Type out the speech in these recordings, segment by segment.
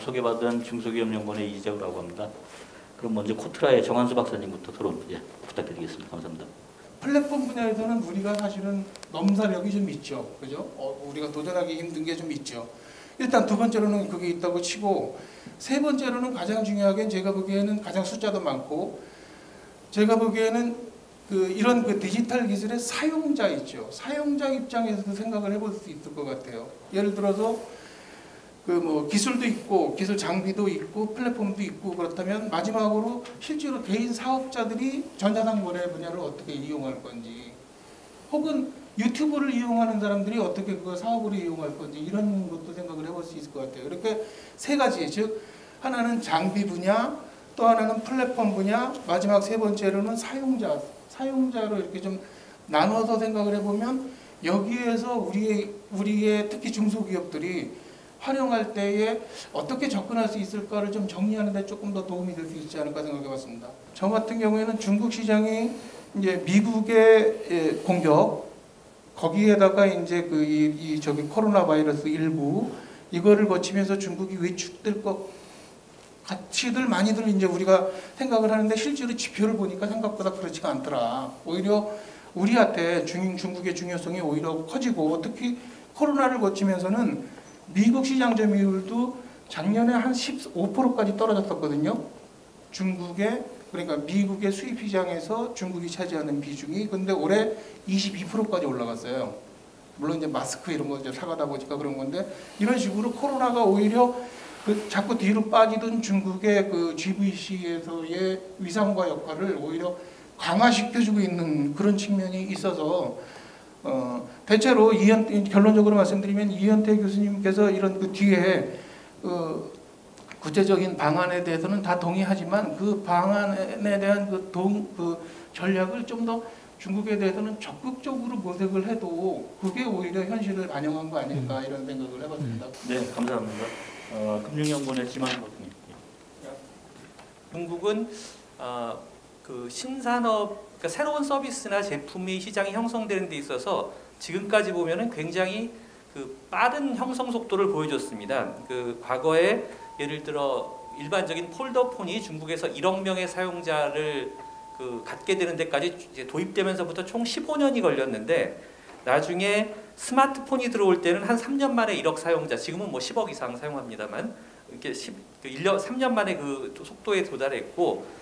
소개받은 중소기업연구원의 이재우라고 합니다. 그럼 먼저 코트라의 정한수 박사님부터 토론 부탁드리겠습니다. 감사합니다. 플랫폼 분야에서는 우리가 사실은 넘사벽이 좀 있죠. 그죠? 우리가 도전하기 힘든 게 좀 있죠. 일단 두 번째로는 그게 있다고 치고, 세 번째로는 가장 중요하게 제가 보기에는 가장 숫자도 많고, 제가 보기에는 이런 디지털 기술의 사용자 있죠. 사용자 입장에서도 생각을 해볼 수 있을 것 같아요. 예를 들어서 기술도 있고 기술 장비도 있고 플랫폼도 있고, 그렇다면 마지막으로 실제로 개인 사업자들이 전자상거래 분야를 어떻게 이용할 건지, 혹은 유튜브를 이용하는 사람들이 어떻게 그 사업으로 이용할 건지, 이런 것도 생각을 해볼 수 있을 것 같아요. 이렇게 세 가지, 즉 하나는 장비 분야, 또 하나는 플랫폼 분야, 마지막 세 번째로는 사용자로 이렇게 좀 나눠서 생각을 해보면, 여기에서 우리의 특히 중소기업들이 활용할 때에 어떻게 접근할 수 있을까를 좀 정리하는 데 조금 더 도움이 될 수 있지 않을까 생각해 봤습니다. 저 같은 경우에는 중국 시장이 이제 미국의 공격, 거기에다가 이제 저기 코로나 바이러스 19 이거를 거치면서 중국이 위축될 것 같이들 많이들 이제 우리가 생각을 하는데, 실제로 지표를 보니까 생각보다 그렇지가 않더라. 오히려 우리한테 중국의 중요성이 오히려 커지고, 특히 코로나를 거치면서는 미국 시장 점유율도 작년에 한 15%까지 떨어졌었거든요. 그러니까 미국의 수입 시장에서 중국이 차지하는 비중이, 근데 올해 22%까지 올라갔어요. 물론 이제 마스크 이런 거 이제 사가다 보니까 그런 건데, 이런 식으로 코로나가 오히려 자꾸 뒤로 빠지던 중국의 GVC에서의 위상과 역할을 오히려 강화시켜주고 있는 그런 측면이 있어서, 대체로 결론적으로 말씀드리면 이현태 교수님께서 이런 뒤에 구체적인 방안에 대해서는 다 동의하지만, 그 방안에 대한 전략을 좀 더 중국에 대해서는 적극적으로 모색을 해도 그게 오히려 현실을 반영한 거 아닐까, 이런 생각을 해봤습니다. 네, 감사합니다. 금융연구원의 지만 교수님. 중국은 신산업, 그러니까 새로운 서비스나 제품이 시장이 형성되는 데 있어서 지금까지 보면은 굉장히 빠른 형성 속도를 보여줬습니다. 과거에 예를 들어 일반적인 폴더폰이 중국에서 1억 명의 사용자를 갖게 되는 데까지 이제 도입되면서부터 총 15년이 걸렸는데, 나중에 스마트폰이 들어올 때는 한 3년 만에 1억 사용자, 지금은 뭐 10억 이상 사용합니다만, 이렇게 3년 만에 그 속도에 도달했고,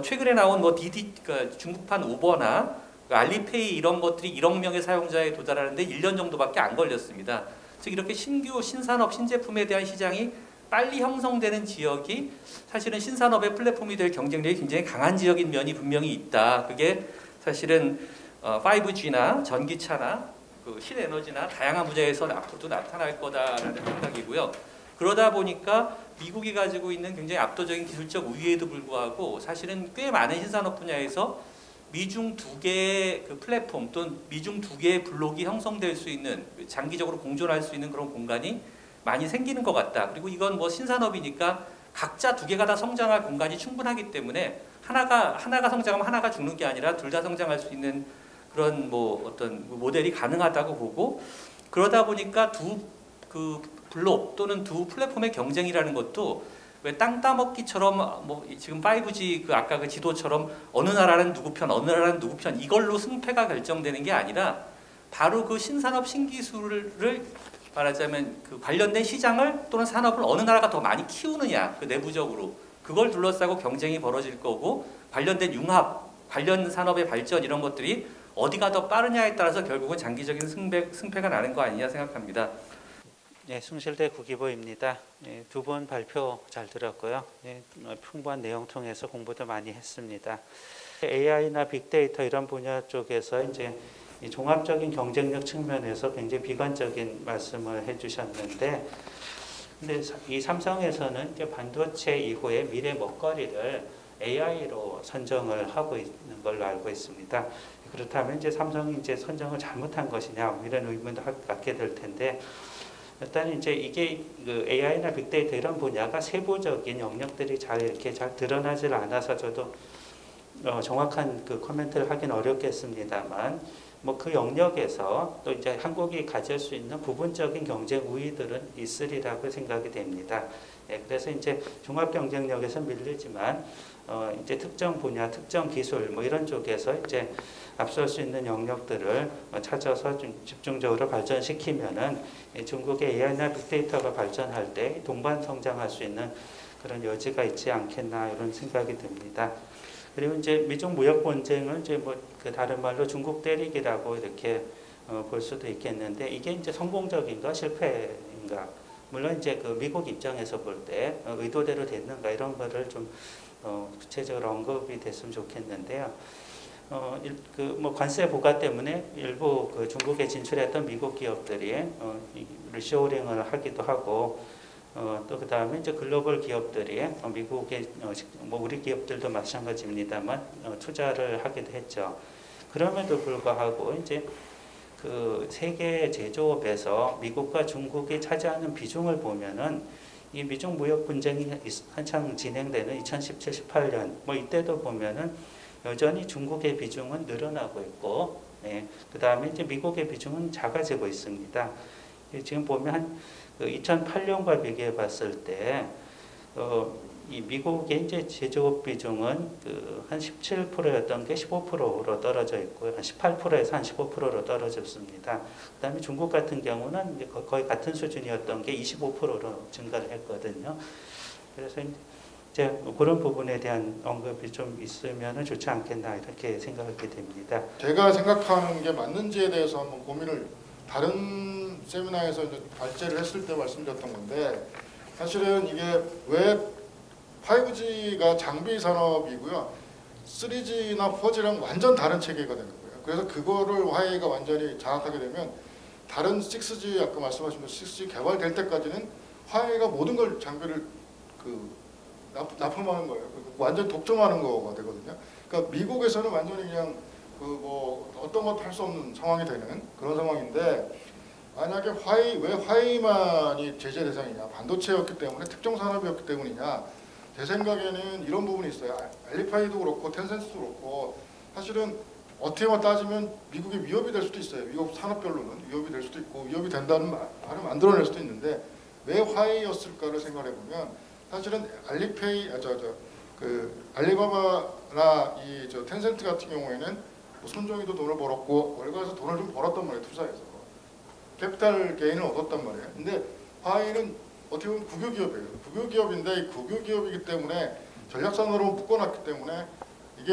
최근에 나온 그러니까 중국판 우버나 알리페이 이런 것들이 1억 명의 사용자에 도달하는데 1년 정도밖에 안 걸렸습니다. 즉 이렇게 신규 신산업 신제품에 대한 시장이 빨리 형성되는 지역이 사실은 신산업의 플랫폼이 될 경쟁력이 굉장히 강한 지역인 면이 분명히 있다. 그게 사실은 5G나 전기차나 신에너지나 다양한 분야에서 앞으로도 나타날 거다라는 생각이고요. 그러다 보니까 미국이 가지고 있는 굉장히 압도적인 기술적 우위에도 불구하고 사실은 꽤 많은 신산업 분야에서 미중 두 개의 플랫폼 또는 미중 두 개의 블록이 형성될 수 있는, 장기적으로 공존할 수 있는 그런 공간이 많이 생기는 것 같다. 그리고 이건 신산업이니까 각자 두 개가 다 성장할 공간이 충분하기 때문에 하나가 성장하면 하나가 죽는 게 아니라 둘 다 성장할 수 있는 그런 어떤 모델이 가능하다고 보고, 그러다 보니까 두 블록 또는 두 플랫폼의 경쟁이라는 것도 왜 땅 따먹기처럼 지금 5G 아까 지도처럼 어느 나라는 누구 편, 어느 나라는 누구 편, 이걸로 승패가 결정되는 게 아니라 바로 신산업 신기술을 말하자면 관련된 시장을 또는 산업을 어느 나라가 더 많이 키우느냐, 내부적으로 그걸 둘러싸고 경쟁이 벌어질 거고, 관련된 융합, 관련 산업의 발전 이런 것들이 어디가 더 빠르냐에 따라서 결국은 장기적인 승패가 나는 거 아니냐 생각합니다. 네, 숭실대 구기보입니다. 네, 두 분 발표 잘 들었고요. 네, 풍부한 내용 통해서 공부도 많이 했습니다. AI나 빅데이터 이런 분야 쪽에서 이제 이 종합적인 경쟁력 측면에서 굉장히 비관적인 말씀을 해주셨는데, 근데 이 삼성에서는 이제 반도체 이후에 미래 먹거리를 AI로 선정을 하고 있는 걸로 알고 있습니다. 그렇다면 이제 삼성이 이제 선정을 잘못한 것이냐 뭐 이런 의문도 갖게 될 텐데 일단 이제 이게 그 AI나 빅데이터 이런 분야가 세부적인 영역들이 이렇게 잘 드러나질 않아서 저도 정확한 그 코멘트를 하긴 어렵겠습니다만 뭐 그 영역에서 또 이제 한국이 가질 수 있는 부분적인 경쟁 우위들은 있으리라고 생각이 됩니다. 예, 그래서 이제 종합 경쟁력에서 밀리지만 이제 특정 분야, 특정 기술 뭐 이런 쪽에서 이제 앞설 수 있는 영역들을 찾아서 좀 집중적으로 발전시키면은 중국의 AI나 빅데이터가 발전할 때 동반 성장할 수 있는 그런 여지가 있지 않겠나 이런 생각이 듭니다. 그리고 이제 미중 무역 분쟁은 이제 뭐 그 다른 말로 중국 때리기라고 이렇게 볼 수도 있겠는데 이게 이제 성공적인가 실패인가 물론 이제 그 미국 입장에서 볼 때 의도대로 됐는가 이런 거를 좀 구체적으로 언급이 됐으면 좋겠는데요. 그 뭐 관세 부과 때문에 일부 그 중국에 진출했던 미국 기업들이 리쇼어링을 하기도 하고 또 그 다음에 이제 글로벌 기업들이 미국의 뭐 우리 기업들도 마찬가지입니다만 투자를 하기도 했죠. 그럼에도 불구하고 이제 그 세계 제조업에서 미국과 중국이 차지하는 비중을 보면은 이 미중 무역 분쟁이 한창 진행되는 2017, 18년 뭐 이때도 보면은 여전히 중국의 비중은 늘어나고 있고, 네, 그 다음에 이제 미국의 비중은 작아지고 있습니다. 지금 보면 2008년과 비교해 봤을 때, 이 미국의 이제 제조업 비중은 한 17%였던 게 15%로 떨어져 있고요. 한 18%에서 한 15%로 떨어졌습니다. 그 다음에 중국 같은 경우는 이제 거의 같은 수준이었던 게 25%로 증가를 했거든요. 그래서 이제 그런 부분에 대한 언급이 좀 있으면 좋지 않겠나 이렇게 생각하게 됩니다. 제가 생각하는 게 맞는지에 대해서 한번 고민을 다른 세미나에서 이제 발제를 했을 때 말씀드렸던 건데 사실은 이게 왜 5G가 장비 산업이고요. 3G나 4G랑 완전 다른 체계가 되는 거예요. 그래서 그거를 화웨이가 완전히 장악하게 되면 다른 6G 아까 말씀하신 것 6G 개발될 때까지는 화웨이가 모든 걸 장비를 납품하는 거예요. 완전 독점하는 거가 되거든요. 그러니까 미국에서는 완전히 그냥 뭐 어떤 것도 할 수 없는 상황이 되는 그런 상황인데 만약에 왜 화웨이만이 제재 대상이냐 반도체였기 때문에 특정 산업이었기 때문이냐 제 생각에는 이런 부분이 있어요. 알리파이도 그렇고 텐센스도 그렇고 사실은 어떻게만 따지면 미국이 위협이 될 수도 있어요. 미국 산업별로는 위협이 될 수도 있고 위협이 된다는 말을 만들어낼 수도 있는데 왜 화웨이였을까를 생각해 보면 사실은 알리바바나 텐센트 같은 경우에는 뭐 손정희도 돈을 벌었고 월가에서 돈을 좀 벌었단 말이에요. 투자해서 캐피탈 게인을 얻었단 말이에요. 근데 화웨이는 어떻게 보면 국유기업이에요. 국유기업인데 국유기업이기 때문에 전략산으로 묶어놨기 때문에 이게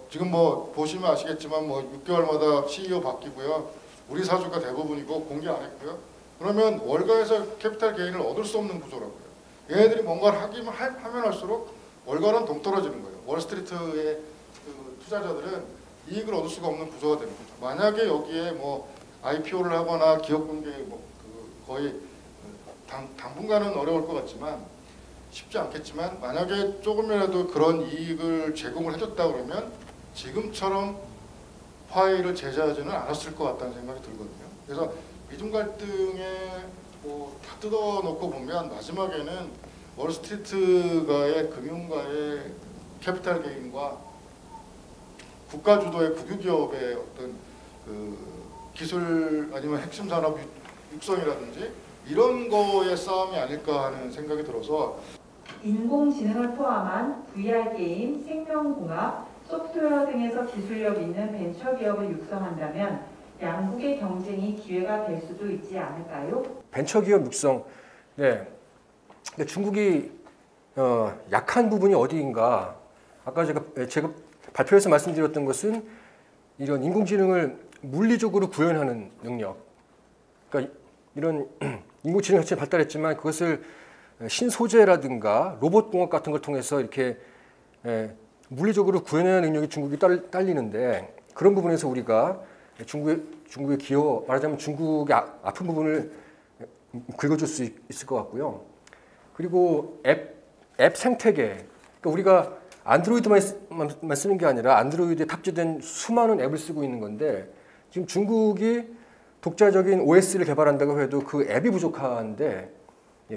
지금 뭐 보시면 아시겠지만 뭐 6개월마다 CEO 바뀌고요. 우리 사주가 대부분이고 공개 안 했고요. 그러면 월가에서 캐피탈 게인을 얻을 수 없는 구조라고요. 얘네들이 뭔가를 하면 할수록 월가는 동떨어지는 거예요. 월스트리트의 그 투자자들은 이익을 얻을 수가 없는 구조가 되는 거죠. 만약에 여기에 뭐 IPO를 하거나 기업 공개 거의 당분간은 어려울 것 같지만 쉽지 않겠지만 만약에 조금이라도 그런 이익을 제공을 해줬다 그러면 지금처럼 화웨이를 제재하지는 않았을 것 같다는 생각이 들거든요. 그래서 미중 갈등에 다 뜯어놓고 보면 마지막에는 월스트리트가의 금융가의 캐피탈 게인과 국가 주도의 국유기업의 어떤 기술 아니면 핵심 산업 육성이라든지 이런 거의 싸움이 아닐까 하는 생각이 들어서 인공지능을 포함한 VR 게임, 생명공학, 소프트웨어 등에서 기술력 있는 벤처기업을 육성한다면 양국의 경쟁이 기회가 될 수도 있지 않을까요? 벤처기업 육성, 네. 근데 중국이 약한 부분이 어디인가? 아까 제가 발표에서 말씀드렸던 것은 이런 인공지능을 물리적으로 구현하는 능력. 그러니까 이런 인공지능 자체 발달했지만 그것을 신소재라든가 로봇공학 같은 걸 통해서 이렇게 물리적으로 구현하는 능력이 중국이 딸리는데 그런 부분에서 우리가 중국의 기여, 말하자면 중국의 아픈 부분을 긁어줄 수 있을 것 같고요. 그리고 앱 생태계, 그러니까 우리가 안드로이드만 쓰는 게 아니라 안드로이드에 탑재된 수많은 앱을 쓰고 있는 건데 지금 중국이 독자적인 OS를 개발한다고 해도 그 앱이 부족한데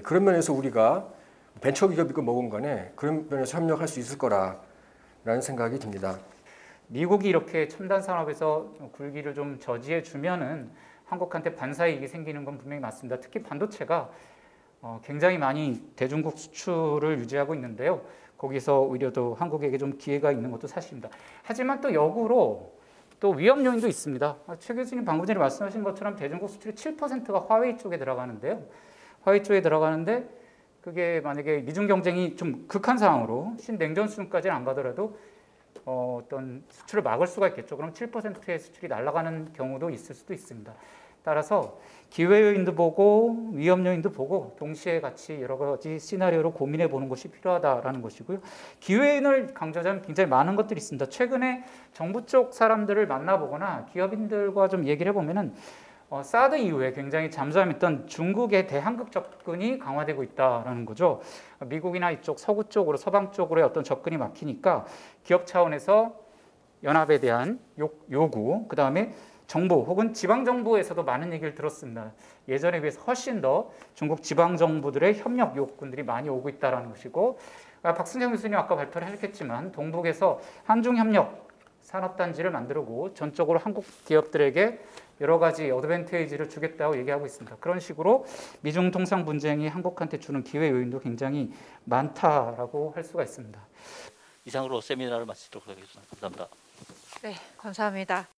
그런 면에서 우리가 벤처기업이건 뭐건 간에 그런 면에서 협력할 수 있을 거라는 생각이 듭니다. 미국이 이렇게 첨단 산업에서 굴기를 좀 저지해 주면은 한국한테 반사이익이 생기는 건 분명히 맞습니다. 특히 반도체가 굉장히 많이 대중국 수출을 유지하고 있는데요. 거기서 오히려 더 한국에게 좀 기회가 있는 것도 사실입니다. 하지만 또 역으로 또 위험 요인도 있습니다. 최 교수님 방금 전에 말씀하신 것처럼 대중국 수출의 7%가 화웨이 쪽에 들어가는데요. 화웨이 쪽에 들어가는데 그게 만약에 미중 경쟁이 좀 극한 상황으로 신냉전 수준까지는 안 가더라도 어떤 수출을 막을 수가 있겠죠. 그럼 7%의 수출이 날아가는 경우도 있을 수도 있습니다. 따라서 기회 요인도 보고 위험 요인도 보고 동시에 같이 여러 가지 시나리오로 고민해 보는 것이 필요하다라는 것이고요. 기회 요인을 강조하자면 굉장히 많은 것들이 있습니다. 최근에 정부 쪽 사람들을 만나보거나 기업인들과 좀 얘기를 해보면은 사드 이후에 굉장히 잠잠했던 중국의 대한국 접근이 강화되고 있다라는 거죠. 미국이나 이쪽 서구 쪽으로 서방 쪽으로의 어떤 접근이 막히니까 기업 차원에서 연합에 대한 요구, 그 다음에 정부 혹은 지방정부에서도 많은 얘기를 들었습니다. 예전에 비해서 훨씬 더 중국 지방정부들의 협력 요건들이 많이 오고 있다는 것이고 박승정 교수님 아까 발표를 하셨겠지만 동북에서 한중협력 산업단지를 만들고 전적으로 한국 기업들에게 여러 가지 어드밴테이지를 주겠다고 얘기하고 있습니다. 그런 식으로 미중 통상 분쟁이 한국한테 주는 기회 요인도 굉장히 많다라고 할 수가 있습니다. 이상으로 세미나를 마치도록 하겠습니다. 감사합니다. 네, 감사합니다.